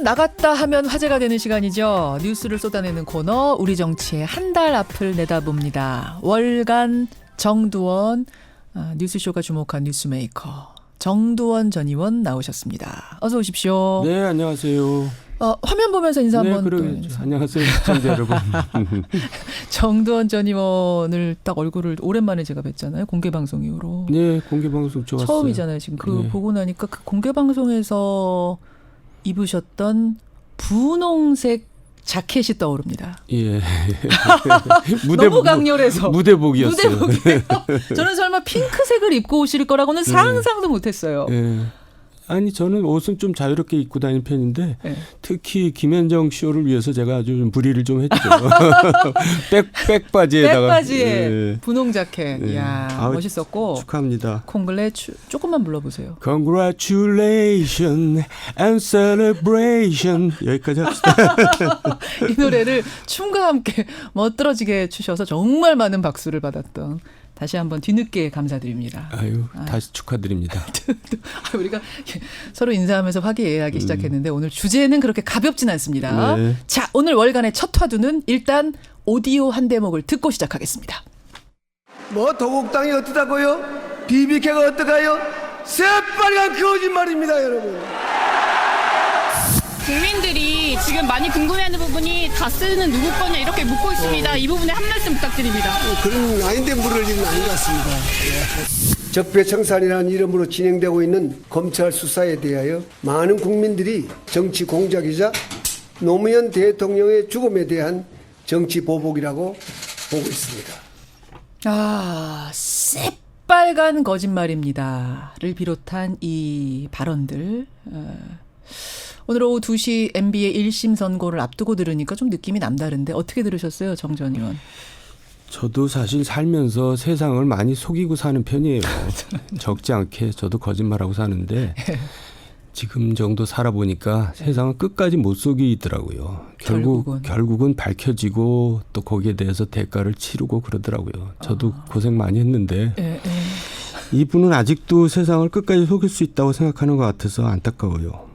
나갔다 하면 화제가 되는 시간이죠. 뉴스를 쏟아내는 코너 우리 정치의 한 달 앞을 내다봅니다. 월간 정두원 뉴스쇼가 주목한 뉴스메이커 정두원 전 의원 나오셨습니다. 어서 오십시오. 네, 안녕하세요. 화면 보면서 인사 한번. 그러겠죠. 안녕하세요, 시청자 여러분. 정두원 전 의원을 딱 얼굴을 오랜만에 제가 뵀잖아요. 공개 방송 이후로. 네, 공개 방송 좋았어요. 처음이잖아요. 지금 네. 보고 나니까 그 공개 방송에서 입으셨던 분홍색 자켓이 떠오릅니다. 예. 너무 강렬해서. 무대복이었어요. 무대복이에요. 저는 설마 핑크색을 입고 오실 거라고는 상상도 못했어요. 예. 아니 저는 옷은 좀 자유롭게 입고 다니는 편인데 네. 특히 김현정 쇼를 위해서 제가 아주 좀 무리를 좀 했죠. 백바지에다가. 백바지에 예. 분홍 자켓. 네. 이야, 아우, 멋있었고. 축하합니다. 조금만 불러보세요. Congratulations and celebration. 여기까지 합시다. 이 노래를 춤과 함께 멋들어지게 추셔서 정말 많은 박수를 받았던 다시 한번 뒤늦게 감사드립니다. 아유, 다시 축하드립니다. 우리가 서로 인사하면서 화기애애하기 시작했는데 오늘 주제는 그렇게 가볍진 않습니다. 네. 자, 오늘 월간의 첫 화두는 일단 오디오 한 대목을 듣고 시작하겠습니다. 뭐 도곡당이 어떠다고요? BBK가 어떠가요? 새빨간 거짓말입니다, 여러분. 국민들이 지금 많이 궁금해하는 부분이 다스는 누구 거냐 이렇게 묻고 있습니다. 이 부분에 한 말씀 부탁드립니다. 그런 아닌데 물을 일은 아닌 것 같습니다. 적폐청산이라는 이름으로 진행되고 있는 검찰 수사에 대하여 많은 국민들이 정치 공작이자 노무현 대통령의 죽음에 대한 정치 보복이라고 보고 있습니다. 새빨간 거짓말입니다를 비롯한 이 발언들 오늘 오후 2시 MB의 1심 선고를 앞두고 들으니까 좀 느낌이 남다른데 어떻게 들으셨어요, 정 전 의원? 저도 사실 살면서 세상을 많이 속이고 사는 편이에요. 적지 않게 저도 거짓말하고 사는데 지금 정도 살아보니까 세상은 끝까지 못 속이더라고요. 결국은 밝혀지고 또 거기에 대해서 대가를 치르고 그러더라고요. 저도 고생 많이 했는데 이분은 아직도 세상을 끝까지 속일 수 있다고 생각하는 것 같아서 안타까워요.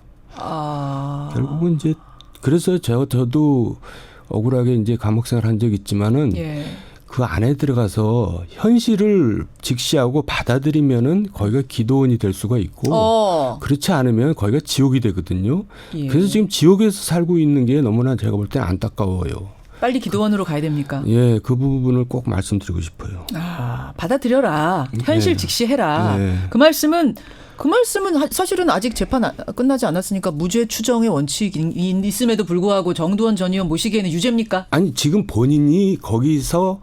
결국은 이제 그래서 저도 억울하게 이제 감옥 생활한 적 있지만은 그 안에 들어가서 현실을 직시하고 받아들이면은 거기가 기도원이 될 수가 있고 그렇지 않으면 거기가 지옥이 되거든요. 그래서 지금 지옥에서 살고 있는 게 너무나 제가 볼 때는 안타까워요. 빨리 기도원으로 가야 됩니까? 예, 그 부분을 꼭 말씀드리고 싶어요. 받아들여라. 현실 직시해라. 그 말씀은 사실은 아직 재판 끝나지 않았으니까 무죄 추정의 원칙이 있음에도 불구하고 정두원 전 의원 모시기에는 유죄입니까? 아니 지금 본인이 거기서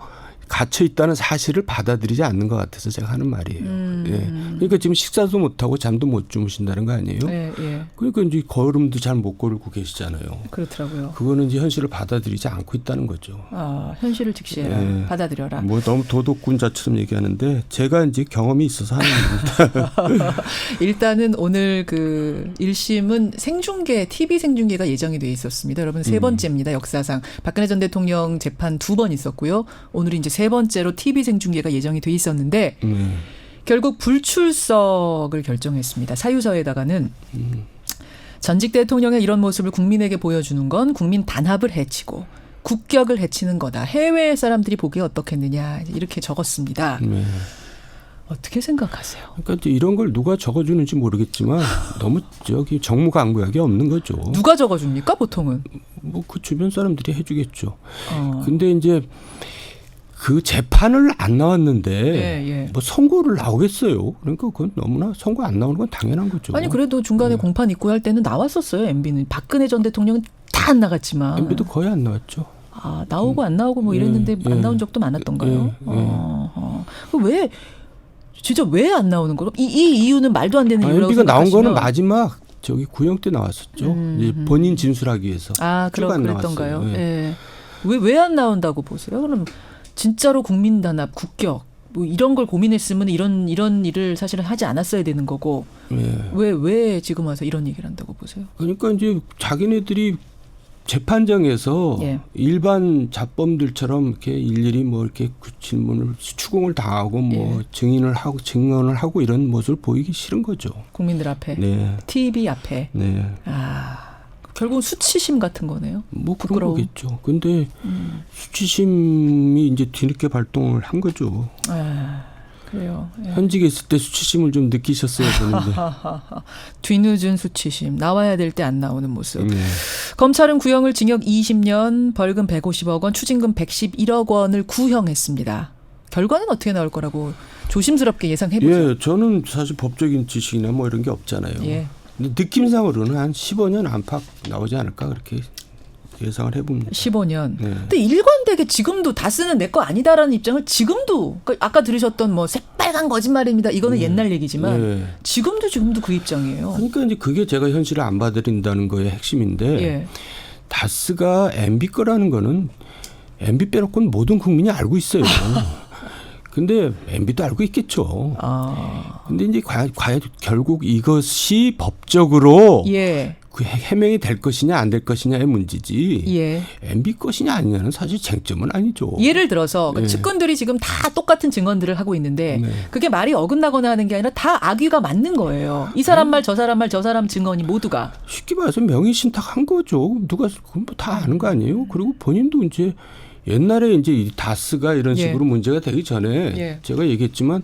갇혀 있다는 사실을 받아들이지 않는 것 같아서 제가 하는 말이에요. 예. 그러니까 지금 식사도 못 하고 잠도 못 주무신다는 거 아니에요? 그러니까 이제 걸음도 잘 못 걸고 계시잖아요. 그렇더라고요. 그거는 이제 현실을 받아들이지 않고 있다는 거죠. 현실을 직시해라. 받아들여라. 뭐 너무 도덕군자처럼 얘기하는데 제가 이제 경험이 있어서 하는 겁니다. 일단은 오늘 그 1심은 TV 생중계가 예정이 돼 있었습니다. 여러분 세 번째입니다. 역사상 박근혜 전 대통령 재판 2번 있었고요. 오늘이 이제 세 번째로 TV 생중계가 예정이 돼 있었는데 결국 불출석을 결정했습니다. 사유서에다가는 전직 대통령의 이런 모습을 국민에게 보여주는 건 국민 단합을 해치고 국격을 해치는 거다. 해외 사람들이 보기에 어떻겠느냐 이렇게 적었습니다. 어떻게 생각하세요? 그러니까 이제 이런 걸 누가 적어주는지 모르겠지만 너무 정무강구하기 없는 거죠. 누가 적어줍니까 보통은? 뭐 그 주변 사람들이 해주겠죠. 근데 이제 그 재판을 안 나왔는데 뭐 선고를 나오겠어요. 그러니까 그건 너무나 선고 안 나오는 건 당연한 거죠. 아니 그래도 중간에 공판 있고 할 때는 나왔었어요. MB는. 박근혜 전 대통령은 다 안 나갔지만. MB도 거의 안 나왔죠. 나오고 안 나오고 뭐 이랬는데 안 나온 적도 많았던가요? 진짜 왜 안 나오는 거로? 이 이유는 말도 안 되는 이유라고 MB가 나온 생각하시면. 거는 마지막 구형 때 나왔었죠. 이제 본인 진술하기 위해서. 그랬던가요? 왜 안 나온다고 보세요? 그럼 진짜로 국민 단합, 국격 뭐 이런 걸 고민했으면 이런 일을 사실은 하지 않았어야 되는 거고 왜 지금 와서 이런 얘기를 한다고 보세요? 그러니까 이제 자기네들이 재판장에서 일반 자범들처럼 이렇게 일일이 뭐 이렇게 그 질문을 추궁을 당하고 뭐 증언을 하고 이런 모습을 보이기 싫은 거죠. 국민들 앞에, 네. TV 앞에. 네. 결국은 수치심 같은 거네요. 뭐 그런 부끄러움. 거겠죠. 근데 수치심이 이제 뒤늦게 발동을 한 거죠. 그래요. 예. 현직에 있을 때 수치심을 좀 느끼셨어야 되는데. 뒤늦은 수치심. 나와야 될 때 안 나오는 모습. 네. 검찰은 구형을 징역 20년, 벌금 150억 원, 추징금 111억 원을 구형했습니다. 결과는 어떻게 나올 거라고 조심스럽게 예상해보죠. 예, 저는 사실 법적인 지식이나 뭐 이런 게 없잖아요. 예. 근데 느낌상으로는 한 15년 안팎 나오지 않을까 그렇게 예상을 해봅니다. 15년. 네. 근데 일관되게 지금도 다스는 내 거 아니다라는 입장을 지금도 그러니까 아까 들으셨던 뭐 새빨간 거짓말입니다. 이거는 옛날 얘기지만 예. 지금도 그 입장이에요. 그러니까 이제 그게 제가 현실을 안 받아들인다는 거의 핵심인데 예. 다스가 MB 거라는 거는 MB 빼놓고는 모든 국민이 알고 있어요. 근데 MB도 알고 있겠죠. 근데 이제 과연 결국 이것이 법적으로 예. 그 해명이 될 것이냐 안 될 것이냐의 문제지. 예. MB 것이냐 아니냐는 사실 쟁점은 아니죠. 예를 들어서 네. 측근들이 지금 다 똑같은 증언들을 하고 있는데 네. 그게 말이 어긋나거나 하는 게 아니라 다 악의가 맞는 거예요. 이 사람 말, 저 사람 말, 저 사람 증언이 모두가. 쉽게 말해서 명의신탁한 거죠. 누가 그건 뭐 다 아는 거 아니에요. 그리고 본인도 이제 옛날에 이제 이 다스가 이런 예. 식으로 문제가 되기 전에 예. 제가 얘기했지만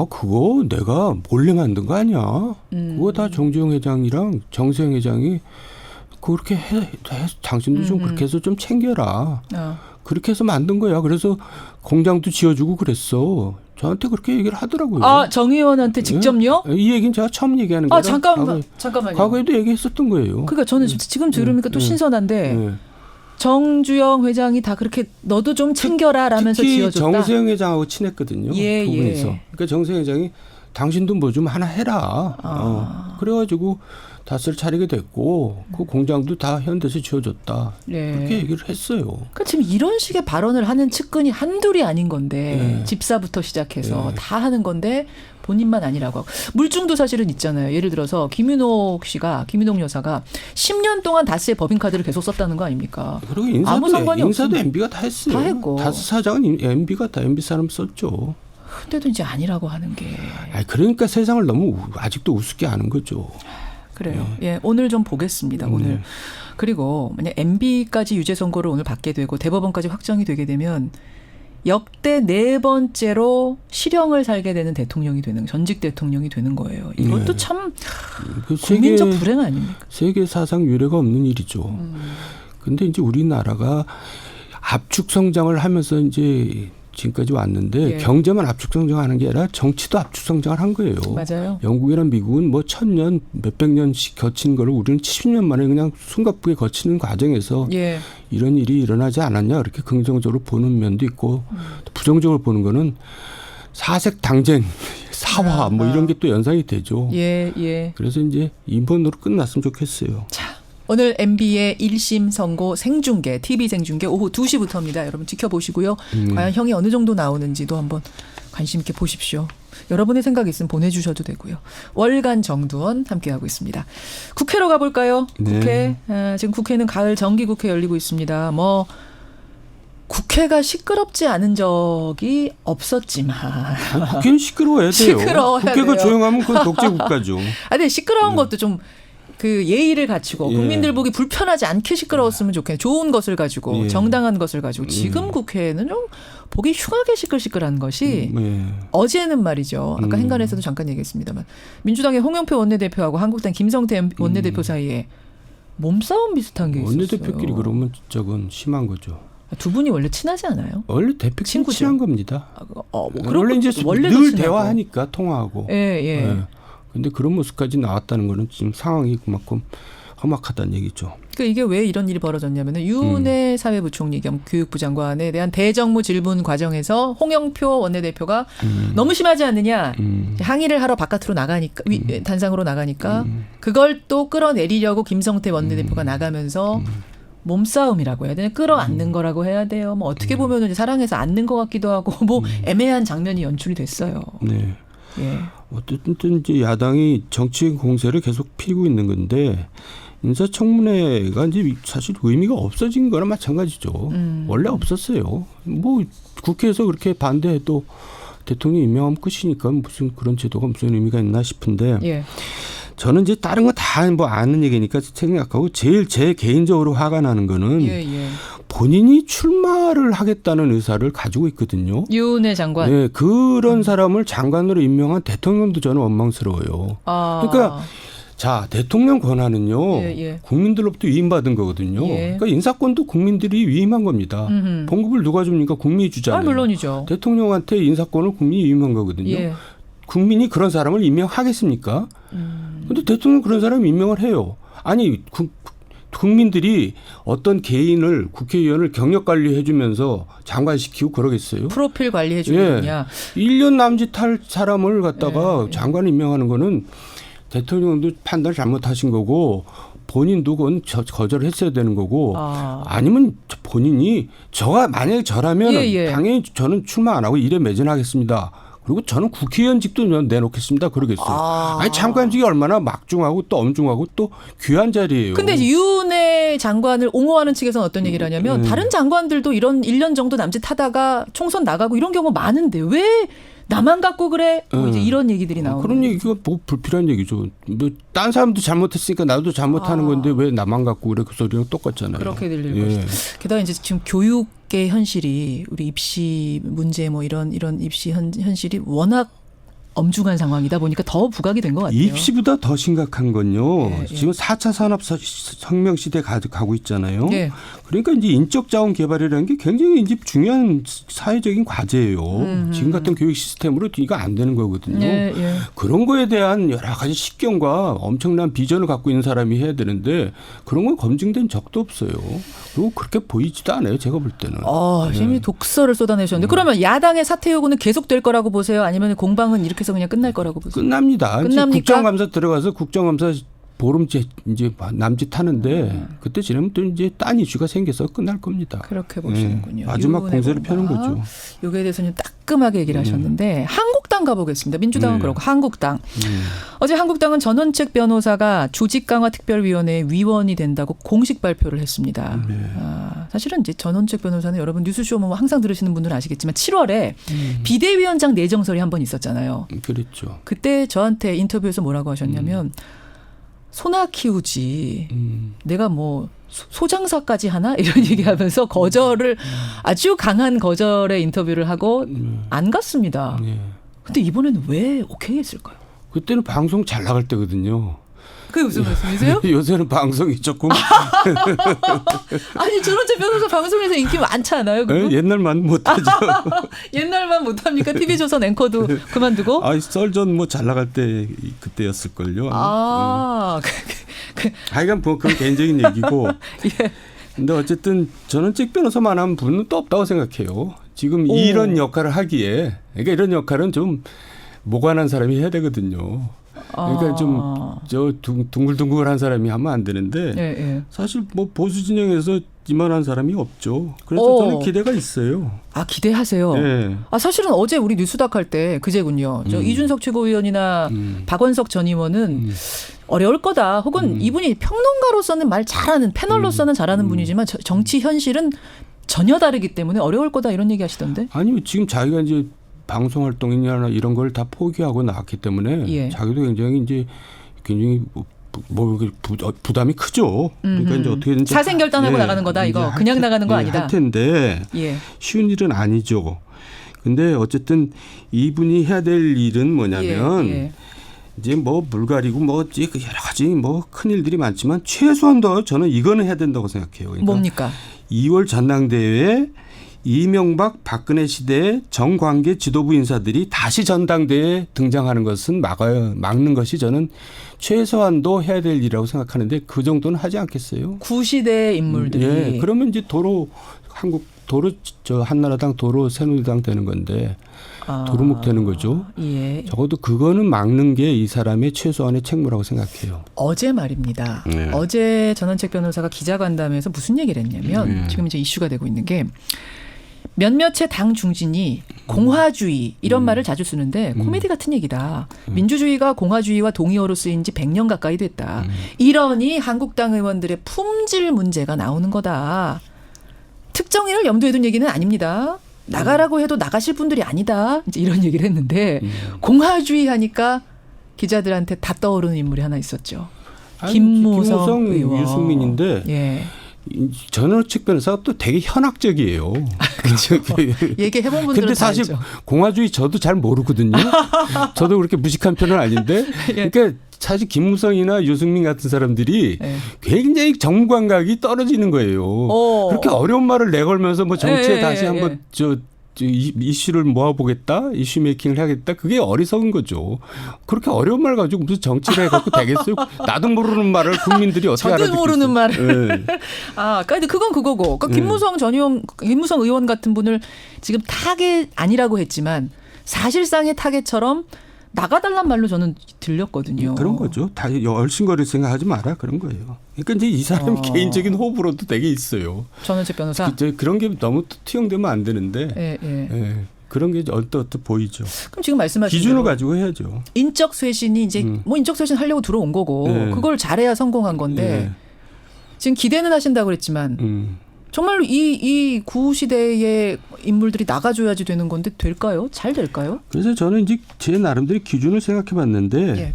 그거 내가 몰래 만든 거 아니야. 그거 다 정주영 회장이랑 정세영 회장이 그렇게 당신도 좀 그렇게 해서 좀 챙겨라. 그렇게 해서 만든 거야. 그래서 공장도 지어주고 그랬어. 저한테 그렇게 얘기를 하더라고요. 정 의원한테 직접요? 이 얘기는 제가 처음 얘기하는 거라. 잠깐만요. 과거에도 얘기했었던 거예요. 그러니까 저는 지금 들으니까 또 신선한데 네. 정주영 회장이 다 그렇게 너도 좀 챙겨라 라면서 특히 지어줬다. 정세영 회장하고 친했거든요. 예, 두 분이서. 예. 그러니까 정세영 회장이 당신도 뭐 좀 하나 해라. 그래가지고 다스를 차리게 됐고 그 공장도 다 현대에서 지어줬다. 예. 그렇게 얘기를 했어요. 그러니까 지금 이런 식의 발언을 하는 측근이 한둘이 아닌 건데 예. 집사부터 시작해서 예. 다 하는 건데 본인만 아니라고 하고. 물증도 사실은 있잖아요. 예를 들어서 김윤옥 여사가 10년 동안 다스의 법인카드를 계속 썼다는 거 아닙니까? 그리고 아무 상관이 인사도 없습니다. MB가 다 했어요. 다 했고. 다스 사장은 MB가 다 MB 사람 썼죠. 근데도 이제 아니라고 하는 게. 그러니까 세상을 너무 아직도 우습게 아는 거죠. 그래요. 예, 오늘 좀 보겠습니다. 오늘. 그리고 만약 MB까지 유죄 선고를 오늘 받게 되고 대법원까지 확정이 되게 되면 역대 4번째로 실형을 살게 되는 대통령이 되는 전직 대통령이 되는 거예요. 이것도 네. 참 그 국민적 불행 아닙니까? 세계 사상 유례가 없는 일이죠. 근데 이제 우리나라가 압축 성장을 하면서 이제 지금까지 왔는데 예. 경제만 압축 성장하는 게 아니라 정치도 압축 성장을 한 거예요. 맞아요. 영국이랑 미국은 뭐 1000년, 몇백 년씩 거친 거를 우리는 70년 만에 그냥 숨가쁘게 거치는 과정에서 예. 이런 일이 일어나지 않았냐 이렇게 긍정적으로 보는 면도 있고 또 부정적으로 보는 거는 사색 당쟁, 사화 뭐 이런 게 또 연상이 되죠. 예, 예. 그래서 이제 이번으로 끝났으면 좋겠어요. 자, 오늘 MB의 1심 선고 생중계, TV 생중계 오후 2시부터입니다. 여러분 지켜보시고요. 과연 형이 어느 정도 나오는지도 한번 관심 있게 보십시오. 여러분의 생각 있으면 보내주셔도 되고요. 월간 정두원 함께하고 있습니다. 국회로 가볼까요? 네. 국회. 지금 국회는 가을 정기국회 열리고 있습니다. 뭐 국회가 시끄럽지 않은 적이 없었지만. 국회는 시끄러워야 돼요. 시끄러워야 국회가 돼요. 조용하면 그건 독재 국가죠. 근데 시끄러운 것도 좀 그 예의를 갖추고 예. 국민들 보기 불편하지 않게 시끄러웠으면 좋겠네요. 좋은 것을 가지고 예. 정당한 것을 가지고 지금 국회는 좀 보기 흉하게 시끌시끌한 것이 예. 어제는 말이죠. 아까 행간에서도 잠깐 얘기했습니다만 민주당의 홍영표 원내대표하고 한국당 김성태 원내대표 사이에 몸싸움 비슷한 게 있었어요. 원내대표끼리 그러면 진짜 그건 심한 거죠. 두 분이 원래 친하지 않아요? 원래 대표끼리 친구죠. 친한 겁니다. 뭐 원래 이제 원래도 늘 친하고. 대화하니까 통화하고. 예, 예. 예. 근데 그런 모습까지 나왔다는 거는 지금 상황이 그만큼 험악하다는 얘기죠. 그러니까 이게 왜 이런 일이 벌어졌냐면은 윤해 사회부총리 겸 교육부 장관에 대한 대정무 질문 과정에서 홍영표 원내대표가 너무 심하지 않느냐 항의를 하러 바깥으로 나가니까 단상으로 나가니까 그걸 또 끌어내리려고 김성태 원내대표가 나가면서 몸싸움이라고 해야 되나 끌어안는 거라고 해야 돼요. 뭐 어떻게 보면은 이제 사랑해서 안는 것 같기도 하고 뭐 애매한 장면이 연출이 됐어요. 네. 예. 어쨌든 이제 야당이 정치 공세를 계속 피고 있는 건데 인사청문회가 이제 사실 의미가 없어진 거나 마찬가지죠. 원래 없었어요. 뭐 국회에서 그렇게 반대해도 대통령 임명하면 끝이니까 무슨 그런 제도가 무슨 의미가 있나 싶은데 예. 저는 이제 다른 거 다 뭐 아는 얘기니까 생각하고 제일 제 개인적으로 화가 나는 거는 예, 예. 본인이 출마를 하겠다는 의사를 가지고 있거든요. 유은혜 장관. 네, 그런 사람을 장관으로 임명한 대통령도 저는 원망스러워요. 아. 그러니까 자, 대통령 권한은요. 예, 예. 국민들로부터 위임받은 거거든요. 예. 그러니까 인사권도 국민들이 위임한 겁니다. 음흠. 봉급을 누가 줍니까? 국민이 주잖아요. 아, 물론이죠. 대통령한테 인사권을 국민이 위임한 거거든요. 예. 국민이 그런 사람을 임명하겠습니까? 그런데 대통령 그런 사람 임명을 해요. 아니 국민들이 어떤 개인을 국회의원을 경력 관리해 주면서 장관시키고 그러겠어요? 프로필 관리해 주느냐. 1년 남짓할 사람을 갖다가 예. 장관 임명하는 거는 대통령도 판단을 잘못하신 거고 본인도 그건 거절했어야 되는 거고 아니면 본인이 만약에 저라면 예, 예. 당연히 저는 출마 안 하고 일에 매진하겠습니다. 그리고 저는 국회의원직도 내놓겠습니다. 그러겠어요. 아니 장관직이 얼마나 막중하고 또 엄중하고 또 귀한 자리예요. 근데 유은혜 장관을 옹호하는 측에서는 어떤 얘기를 하냐면 다른 장관들도 이런 1년 정도 남짓하다가 총선 나가고 이런 경우 많은데 왜 나만 갖고 그래? 뭐 이제 이런 얘기들이 나오는. 그런 얘기가 뭐 불필요한 얘기죠. 뭐 딴 사람도 잘못했으니까 나도 잘못하는 건데 왜 나만 갖고 그래? 그 소리랑 똑같잖아요. 그렇게 들릴 예. 것이다. 게다가 이제 지금 교육의 현실이 우리 입시 문제 뭐 이런 입시 현실이 워낙 엄중한 상황이다 보니까 더 부각이 된 것 같아요. 입시보다 더 심각한 건요. 예, 예. 지금 4차 산업혁명 시대 가고 있잖아요. 예. 그러니까 이제 인적 자원 개발이라는 게 굉장히 이제 중요한 사회적인 과제예요. 지금 같은 교육 시스템으로 이거 안 되는 거거든요. 예, 예. 그런 거에 대한 여러 가지 식견과 엄청난 비전을 갖고 있는 사람이 해야 되는데 그런 건 검증된 적도 없어요. 그리고 그렇게 보이지도 않아요. 제가 볼 때는. 지금 독서를 쏟아내셨는데 그러면 야당의 사퇴 요구는 계속될 거라고 보세요? 아니면 공방은 이렇게 해서 그냥 끝날 거라고 보세요? 끝납니다. 이제 끝납니까? 국정감사 들어가서 국정감사 보름째 이제 남짓하는데 그때 지나면 또 이제 딴 이슈가 생겨서 끝날 겁니다. 그렇게 보시는군요. 마지막 유은혜 공세를 펴는 공방. 거죠. 여기에 대해서는 따끔하게 얘기를 하셨는데 한국당 가보겠습니다. 민주당은 그렇고 한국당. 어제 한국당은 전원책 변호사가 조직 강화 특별위원회 위원이 된다고 공식 발표를 했습니다. 사실은 이제 전원책 변호사는 여러분 뉴스쇼 뭐 항상 들으시는 분들은 아시겠지만 7월에 비대위원장 내정설이 한 번 있었잖아요. 그랬죠. 그때 저한테 인터뷰에서 뭐라고 하셨냐면 소나 키우지 내가 뭐 소장사까지 하나 이런 얘기하면서 거절을 아주 강한 거절의 인터뷰를 하고 안 갔습니다. 근데 이번에는 왜 오케이 했을까요? 그때는 방송 잘 나갈 때거든요. 그게 무슨 말씀이세요? 요새는 방송이 조금 아니 전원책 변호사 방송에서 인기 많지 않아요? 그거? 옛날만 못하죠. 옛날만 못합니까? TV조선 앵커도 그만두고? 썰전 뭐 잘 나갈 때 그때였을걸요. 하여간 뭐 그건 개인적인 얘기고. 예. 근데 어쨌든 저는 찍 변호사만한 분은 또 없다고 생각해요. 지금 이런 역할을 하기에 그러니까 이런 역할은 좀 모관한 사람이 해야 되거든요. 그러니까 좀 둥글둥글한 사람이 하면 안 되는데 예. 사실 뭐 보수 진영에서 이만한 사람이 없죠. 그래서 저는 기대가 있어요. 기대하세요. 네. 사실은 어제 우리 뉴스닥 할 때 그제군요. 저 이준석 최고위원이나 박원석 전 의원은 어려울 거다. 혹은 이분이 평론가로서는 말 잘하는 패널로서는 잘하는 분이지만 정치 현실은 전혀 다르기 때문에 어려울 거다 이런 얘기 하시던데. 아니면 지금 자기가 이제 방송 활동이나 이런 걸 다 포기하고 나왔기 때문에 자기도 굉장히 부담이 크죠. 그러니까 이제 어떻게든지 사생결단하고 나가는 거다 이거. 그냥 나가는 거 아니다. 할 텐데 쉬운 일은 아니죠. 근데 어쨌든 이분이 해야 될 일은 뭐냐면 이제 뭐 물갈이고 뭐 여러 가지 뭐 큰 일들이 많지만 최소한도 저는 이거는 해야 된다고 생각해요. 그러니까 뭡니까? 2월 전당대회에 이명박 박근혜 시대의 정관계 지도부 인사들이 다시 전당대회에 등장하는 것은 막는 것이 저는 최소한도 해야 될 일이라고 생각하는데 그 정도는 하지 않겠어요? 구시대 인물들이. 그러면 이제 한나라당 도로 새누리당 되는 건데 도루묵 되는 거죠. 적어도 그거는 막는 게 이 사람의 최소한의 책무라고 생각해요. 어제 말입니다. 어제 전원책 변호사가 기자간담회에서 무슨 얘기를 했냐면 지금 이제 이슈가 되고 있는 게 몇몇의 당 중진이 공화주의 이런 말을 자주 쓰는데 코미디 같은 얘기다. 민주주의가 공화주의와 동의어로 쓰인 지 100년 가까이 됐다. 이러니 한국당 의원들의 품질 문제가 나오는 거다. 특정인을 염두에 둔 얘기는 아닙니다. 나가라고 해도 나가실 분들이 아니다. 이제 이런 얘기를 했는데 공화주의 하니까 기자들한테 다 떠오르는 인물이 하나 있었죠. 아니, 김무성 의원. 유승민인데 예. 전원책 변호사가 또 되게 현학적이에요. 얘기해본 분들은 근데 다 사실 알죠. 공화주의 저도 잘 모르거든요. 저도 그렇게 무식한 편은 아닌데. 예. 그러니까 사실 김무성이나 유승민 같은 사람들이 예. 굉장히 정무 감각이 떨어지는 거예요. 그렇게 어려운 말을 내걸면서 뭐 정치에 예, 다시 예, 한번 이슈를 모아보겠다, 이슈 메이킹을 하겠다. 그게 어리석은 거죠. 그렇게 어려운 말 가지고 무슨 정치를 해갖고 되겠어요? 나도 모르는 말을 국민들이 어떻게 저도 알아듣겠어요? 모르는 말을. 네. 아, 근데 그건 그거고. 그러니까 김무성 의원 같은 분을 지금 타겟 아니라고 했지만 사실상의 타겟처럼 나가달란 말로 저는 들렸거든요. 그런 거죠. 다 얼씬거릴 생각하지 마라 그런 거예요. 그러니까 이제 이 사람 개인적인 호불호도 되게 있어요. 전원책 변호사. 그런 게 너무 투영되면 안 되는데. 예, 예. 예. 그런 게 언뜻 보이죠. 그럼 지금 말씀하신 기준을 대로 가지고 해야죠. 인적 쇄신이 이제 뭐 인적 쇄신 하려고 들어온 거고 네. 그걸 잘해야 성공한 건데 네. 지금 기대는 하신다고 그랬지만 정말로 이 구시대의 인물들이 나가줘야지 되는 건데 될까요? 잘 될까요? 그래서 저는 이제 제 나름대로 기준을 생각해 봤는데 예.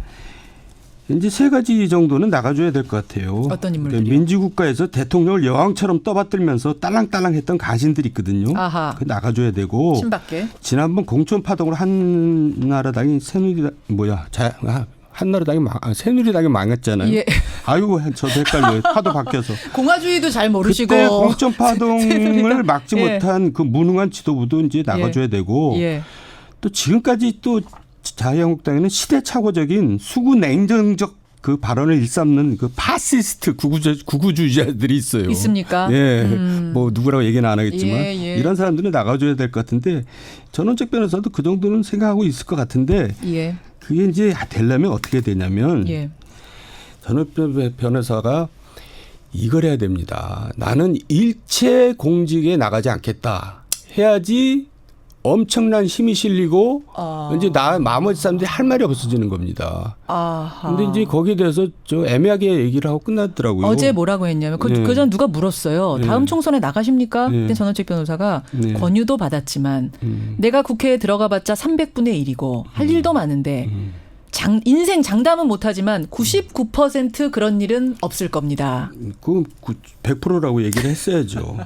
이제 세 가지 정도는 나가줘야 될 것 같아요. 어떤 인물들이요? 그러니까 민주국가에서 대통령을 여왕처럼 떠받들면서 딸랑딸랑했던 가신들이 있거든요. 아하. 그 나가줘야 되고 신밖에. 지난번 공천 파동으로 한나라당이 새누리당이 망했잖아요. 예. 아이고 저도 헷갈려요. 하도 바뀌어서. 공화주의도 잘 모르시고. 그때 공천 파동을 새누리당. 막지 예. 못한 그 무능한 지도부도 이제 나가줘야 되고 예. 또 지금까지 또 자유한국당에는 시대착오적인 수구 냉정적 그 발언을 일삼는 그 파시스트 구구주의자들이 있어요. 있습니까? 예, 뭐 누구라고 얘기는 안 하겠지만 예, 예. 이런 사람들은 나가줘야 될 것 같은데 전원책 변호사도 그 정도는 생각하고 있을 것 같은데 예. 그게 이제 되려면 어떻게 되냐면 예. 전원책 변호사가 이걸 해야 됩니다. 나는 일체 공직에 나가지 않겠다. 해야지 엄청난 힘이 실리고 이제 나머지 사람들이 할 말이 없어지는 겁니다. 아하. 근데 이제 거기에 대해서 저 애매하게 얘기를 하고 끝났더라고요. 어제 뭐라고 했냐면 네. 그전 누가 물었어요. 네. 다음 총선에 나가십니까? 네. 그때 전원책 변호사가 네. 권유도 받았지만 내가 국회에 들어가봤자 300분의 1이고 할 일도 많은데 인생 장담은 못하지만 99% 그런 일은 없을 겁니다. 그 100%라고 얘기를 했어야죠.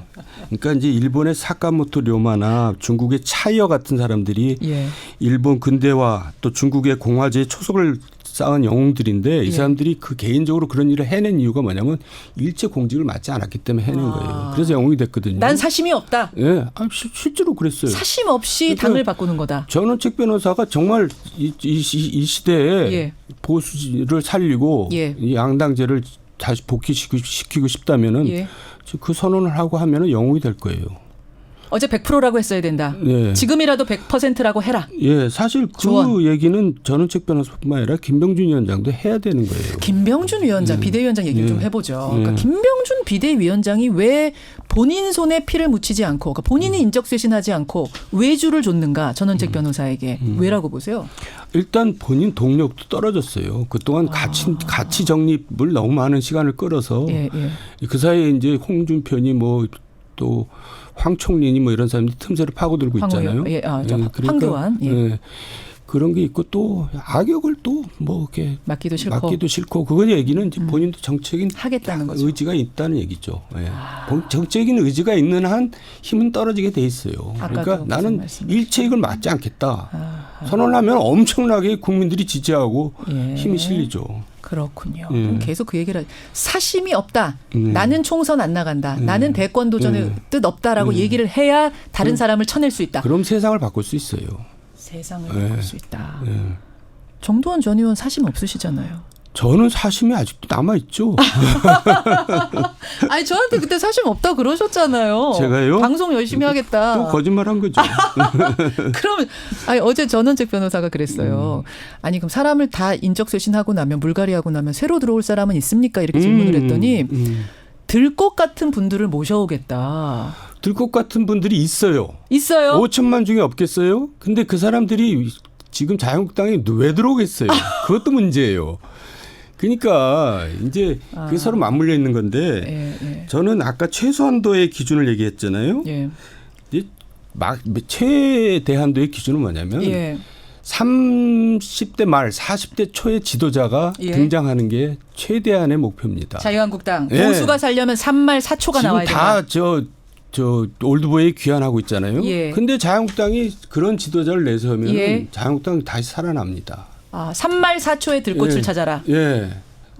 그러니까 이제 일본의 사카모토 료마나 중국의 차이어 같은 사람들이 예. 일본 근대화 또 중국의 공화제에 초석을 쌓은 영웅들인데 이 예. 사람들이 그 개인적으로 그런 일을 해낸 이유가 뭐냐면 일체 공직을 맡지 않았기 때문에 해낸 거예요. 그래서 영웅이 됐거든요. 난 사심이 없다. 예, 실제로 그랬어요. 사심 없이 그러니까 당을 바꾸는 거다. 전원책 변호사가 정말 이 시대에 예. 보수를 살리고 예. 이 양당제를 다시 복귀시키고 싶다면은 예. 그 선언을 하고 하면은 영웅이 될 거예요. 어제 100%라고 했어야 된다. 네. 지금이라도 100%라고 해라. 예, 사실 그 조언. 얘기는 전원책 변호사뿐만 아니라 김병준 위원장도 해야 되는 거예요. 김병준 위원장, 비대위원장 얘기를 좀 해보죠. 그러니까 김병준 비대위원장이 왜 본인 손에 피를 묻히지 않고, 그러니까 본인이 인적쇄신하지 않고 외주를 줬는가 전원책 변호사에게 왜라고 보세요? 일단 본인 동력도 떨어졌어요. 그동안 가치 정립을 너무 많은 시간을 끌어서 예, 예. 그 사이에 이제 홍준표니 뭐 또 황총린이 뭐 이런 사람들이 틈새를 파고들고 있잖아요. 예, 그러니까, 황교안. 예. 예. 그런 게 있고 또 악역을 또 뭐 이렇게 맡기도 싫고. 그거 얘기는 이제 본인도 정책인 하겠다는 거죠. 의지가 있다는 얘기죠. 예. 정책인 의지가 있는 한 힘은 떨어지게 돼 있어요. 그러니까 나는 일체 이걸 맞지 않겠다. 선언을 하면 엄청나게 국민들이 지지하고 예. 힘이 실리죠. 그렇군요. 그럼 계속 그 얘기를 사심이 없다. 나는 총선 안 나간다. 나는 대권 도전의 뜻 없다라고 얘기를 해야 다른 사람을 쳐낼 수 있다. 그럼 세상을 바꿀 수 있어요. 세상을 바꿀 수 있다. 정도원 전 의원 사심 없으시잖아요. 저는 사심이 아직도 남아있죠. 아니 저한테 그때 사심 없다고 그러셨잖아요. 제가요? 방송 열심히 하겠다. 또 거짓말한 거죠. 그러면 아니 어제 전원책 변호사가 그랬어요. 아니 그럼 사람을 다 인적쇄신하고 나면 물갈이하고 나면 새로 들어올 사람은 있습니까? 이렇게 질문을 했더니 들꽃 같은 분들을 모셔오겠다. 들꽃 같은 분들이 있어요. 있어요? 5천만 중에 없겠어요? 근데 그 사람들이 지금 자유한국당에 왜 들어오겠어요? 그것도 문제예요. 그러니까 이제 그게 서로 맞물려 있는 건데 예. 저는 아까 최소한도의 기준을 얘기했잖아요. 예. 최대한도의 기준은 뭐냐면 예. 30대 말 40대 초의 지도자가 예. 등장하는 게 최대한의 목표입니다. 자유한국당 예. 보수가 살려면 3말 4초가 지금 나와야 된다. 다 저 올드보이에 귀환하고 있잖아요. 예. 근데 자유한국당이 그런 지도자를 내세우면 예. 자유한국당이 다시 살아납니다. 3말 4초의 들꽃을 예. 찾아라. 예.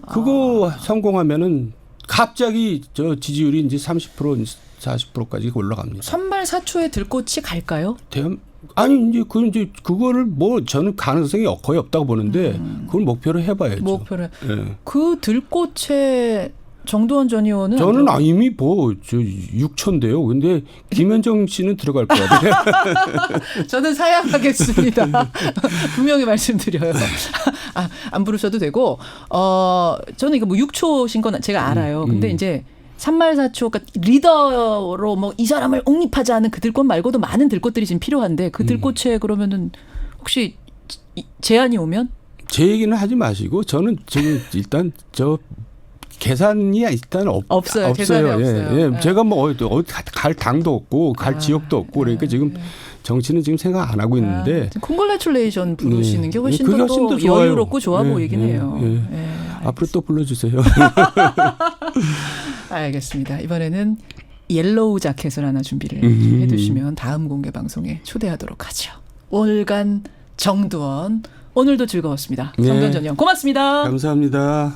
그거 성공하면은 갑자기 저 지지율이 이제 30% 40%까지 올라갑니다. 3말 4초의 들꽃이 갈까요? 아니 이제 그거를 뭐 저는 가능성이 거의 없다고 보는데 그걸 목표로 해봐야죠. 목표를. 예. 그 들꽃의 정두원 전 의원은 저는 이미 저 6초인데요. 근데 김현정 씨는 들어갈 것 같아요. 저는 사양하겠습니다. 분명히 말씀드려요. 안 부르셔도 되고 저는 이거 뭐 6초신 건 제가 알아요. 근데 이제 3말 4초 그러니까 리더로 뭐 이 사람을 옹립하지 않은 그 들꽃 말고도 많은 들꽃들이 지금 필요한데 그 들꽃에 그러면은 혹시 제안이 오면 제 얘기는 하지 마시고 저는 지금 일단 저 계산이 일단 없어요. 계산이 없어요. 예. 네. 제가 뭐 어디 갈 당도 없고 갈 지역도 없고 그러니까 지금 정치는 지금 생각 안 하고 있는데 콩글레츄레이션 부르시는 게 훨씬 그게 더 좋아요. 여유롭고 좋아 예, 보이긴 해요. 예. 예, 앞으로 또 불러주세요. 알겠습니다. 이번에는 옐로우 자켓을 하나 준비를 해두시면 다음 공개 방송에 초대하도록 하죠. 월간 정두원 오늘도 즐거웠습니다. 네. 정두원 전 의원 고맙습니다. 감사합니다.